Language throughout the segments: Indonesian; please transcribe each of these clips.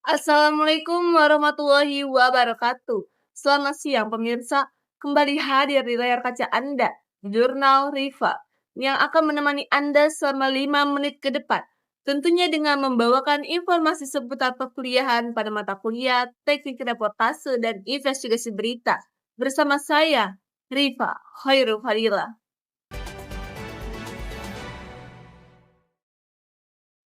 Assalamualaikum warahmatullahi wabarakatuh. Selamat siang pemirsa, kembali hadir di layar kaca Anda, Jurnal Riva, yang akan menemani Anda selama 5 menit ke depan. Tentunya dengan membawakan informasi seputar perkuliahan pada mata kuliah, teknik reportase, dan investigasi berita. Bersama saya, Riva Khairul Fadila.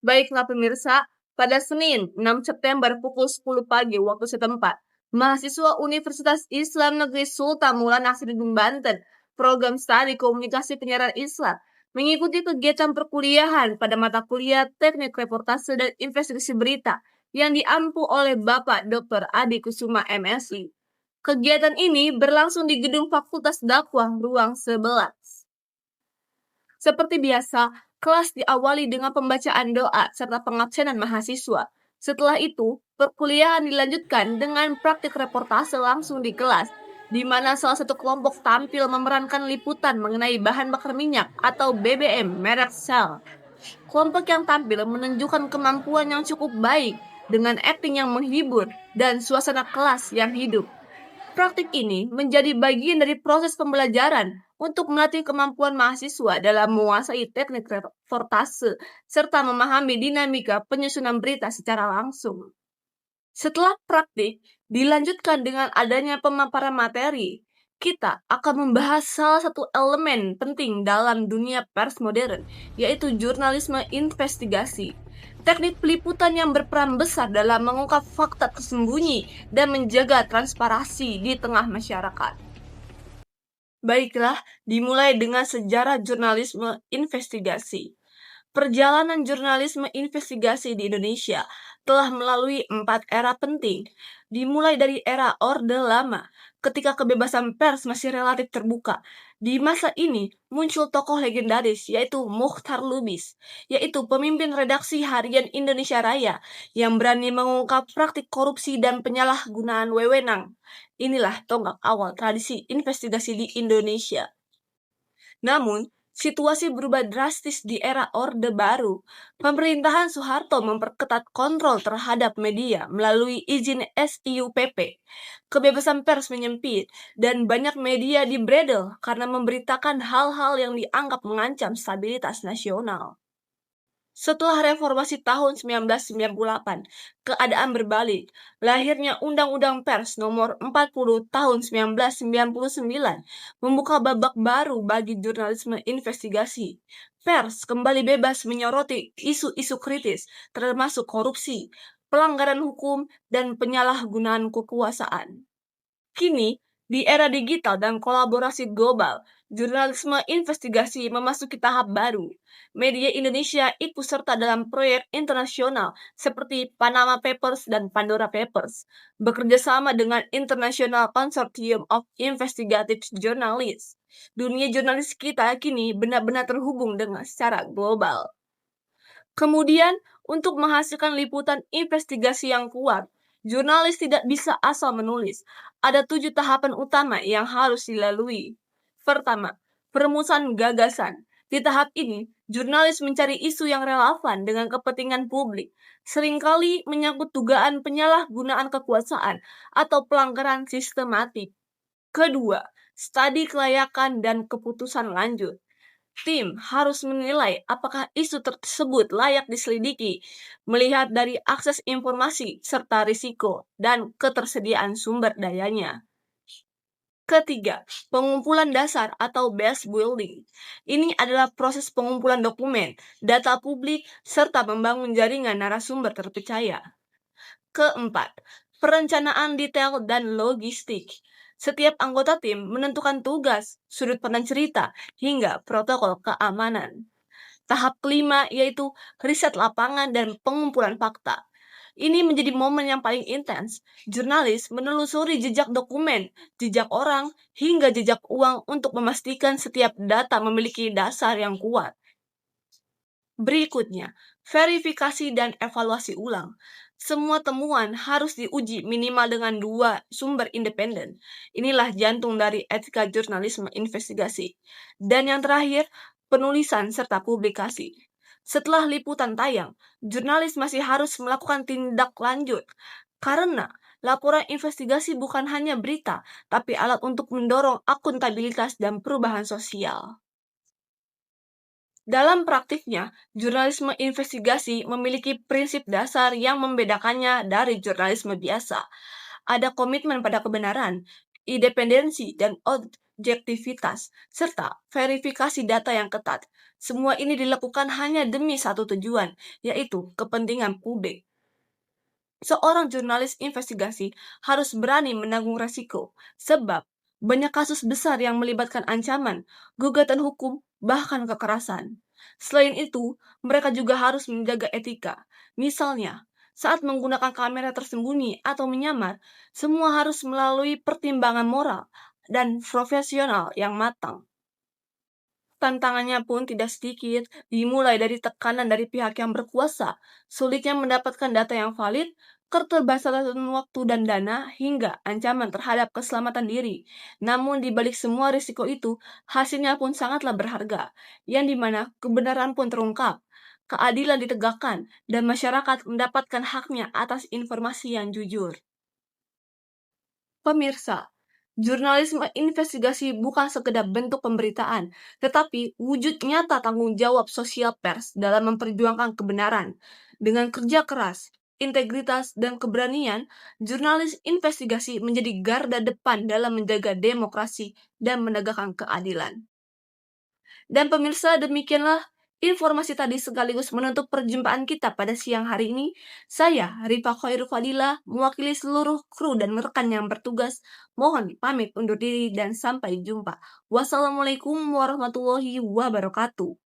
Baiklah pemirsa, pada Senin 6 September pukul 10 pagi waktu setempat, mahasiswa Universitas Islam Negeri Sultan Mulla Nasruddin Banten, program studi komunikasi penyiaran Islam, mengikuti kegiatan perkuliahan pada mata kuliah teknik reportase dan investigasi berita yang diampu oleh Bapak Dr. Adi Kusuma MSI. Kegiatan ini berlangsung di gedung Fakultas Dakwah Ruang 11. Seperti biasa, kelas diawali dengan pembacaan doa serta pengabsenan mahasiswa. Setelah itu, perkuliahan dilanjutkan dengan praktik reportase langsung di kelas, di mana salah satu kelompok tampil memerankan liputan mengenai bahan bakar minyak atau BBM merek Shell. Kelompok yang tampil menunjukkan kemampuan yang cukup baik dengan akting yang menghibur dan suasana kelas yang hidup. Praktik ini menjadi bagian dari proses pembelajaran untuk melatih kemampuan mahasiswa dalam menguasai teknik reportase serta memahami dinamika penyusunan berita secara langsung. Setelah praktik, dilanjutkan dengan adanya pemaparan materi. Kita akan membahas salah satu elemen penting dalam dunia pers modern, yaitu jurnalisme investigasi. Teknik peliputan yang berperan besar dalam mengungkap fakta tersembunyi dan menjaga transparansi di tengah masyarakat. Baiklah, dimulai dengan sejarah jurnalisme investigasi. Perjalanan jurnalisme investigasi di Indonesia telah melalui 4 era penting, dimulai dari era Orde Lama, ketika kebebasan pers masih relatif terbuka. Di masa ini muncul tokoh legendaris yaitu Muchtar Lubis, yaitu pemimpin redaksi harian Indonesia Raya yang berani mengungkap praktik korupsi dan penyalahgunaan wewenang. Inilah tonggak awal tradisi investigasi di Indonesia. Namun, situasi berubah drastis di era Orde Baru. Pemerintahan Soeharto memperketat kontrol terhadap media melalui izin SIUPP. Kebebasan pers menyempit, dan banyak media dibredel karena memberitakan hal-hal yang dianggap mengancam stabilitas nasional. Setelah reformasi tahun 1998, keadaan berbalik. Lahirnya Undang-Undang Pers Nomor 40 Tahun 1999 membuka babak baru bagi jurnalisme investigasi. Pers kembali bebas menyoroti isu-isu kritis, termasuk korupsi, pelanggaran hukum, dan penyalahgunaan kekuasaan. Kini, di era digital dan kolaborasi global, jurnalisme investigasi memasuki tahap baru. Media Indonesia ikut serta dalam proyek internasional seperti Panama Papers dan Pandora Papers, bekerja sama dengan International Consortium of Investigative Journalists. Dunia jurnalis kita kini benar-benar terhubung dengan secara global. Kemudian, untuk menghasilkan liputan investigasi yang kuat, jurnalis tidak bisa asal menulis. Ada 7 tahapan utama yang harus dilalui. Pertama, perumusan gagasan. Di tahap ini, jurnalis mencari isu yang relevan dengan kepentingan publik, seringkali menyangkut dugaan penyalahgunaan kekuasaan atau pelanggaran sistematik. Kedua, studi kelayakan dan keputusan lanjut. Tim harus menilai apakah isu tersebut layak diselidiki, melihat dari akses informasi serta risiko dan ketersediaan sumber dayanya. Ketiga, pengumpulan dasar atau base building. Ini adalah proses pengumpulan dokumen, data publik, serta membangun jaringan narasumber terpercaya. Keempat, perencanaan detail dan logistik. Setiap anggota tim menentukan tugas, sudut pandang cerita, hingga protokol keamanan. Tahap kelima yaitu riset lapangan dan pengumpulan fakta. Ini menjadi momen yang paling intens. Jurnalis menelusuri jejak dokumen, jejak orang, hingga jejak uang untuk memastikan setiap data memiliki dasar yang kuat. Berikutnya, verifikasi dan evaluasi ulang. Semua temuan harus diuji minimal dengan 2 sumber independen. Inilah jantung dari etika jurnalisme investigasi. Dan yang terakhir, penulisan serta publikasi. Setelah liputan tayang, jurnalis masih harus melakukan tindak lanjut karena laporan investigasi bukan hanya berita, tapi alat untuk mendorong akuntabilitas dan perubahan sosial. Dalam praktiknya, jurnalisme investigasi memiliki prinsip dasar yang membedakannya dari jurnalisme biasa. Ada komitmen pada kebenaran, independensi, dan objektivitas, serta verifikasi data yang ketat. Semua ini dilakukan hanya demi satu tujuan, yaitu kepentingan publik. Seorang jurnalis investigasi harus berani menanggung resiko, sebab banyak kasus besar yang melibatkan ancaman, gugatan hukum, bahkan kekerasan. Selain itu, mereka juga harus menjaga etika. Misalnya, saat menggunakan kamera tersembunyi atau menyamar, semua harus melalui pertimbangan moral dan profesional yang matang. Tantangannya pun tidak sedikit, dimulai dari tekanan dari pihak yang berkuasa, sulitnya mendapatkan data yang valid, keterbatasan waktu dan dana, hingga ancaman terhadap keselamatan diri. Namun di balik semua risiko itu, hasilnya pun sangatlah berharga, yang dimana kebenaran pun terungkap, keadilan ditegakkan, dan masyarakat mendapatkan haknya atas informasi yang jujur. Pemirsa, jurnalisme investigasi bukan sekedar bentuk pemberitaan, tetapi wujud nyata tanggung jawab sosial pers dalam memperjuangkan kebenaran. Dengan kerja keras, integritas, dan keberanian, jurnalis investigasi menjadi garda depan dalam menjaga demokrasi dan menegakkan keadilan. Dan pemirsa, demikianlah informasi tadi sekaligus menutup perjumpaan kita pada siang hari ini. Saya, Rifa Khairul Fadilah, mewakili seluruh kru dan rekan yang bertugas, mohon pamit undur diri dan sampai jumpa. Wassalamualaikum warahmatullahi wabarakatuh.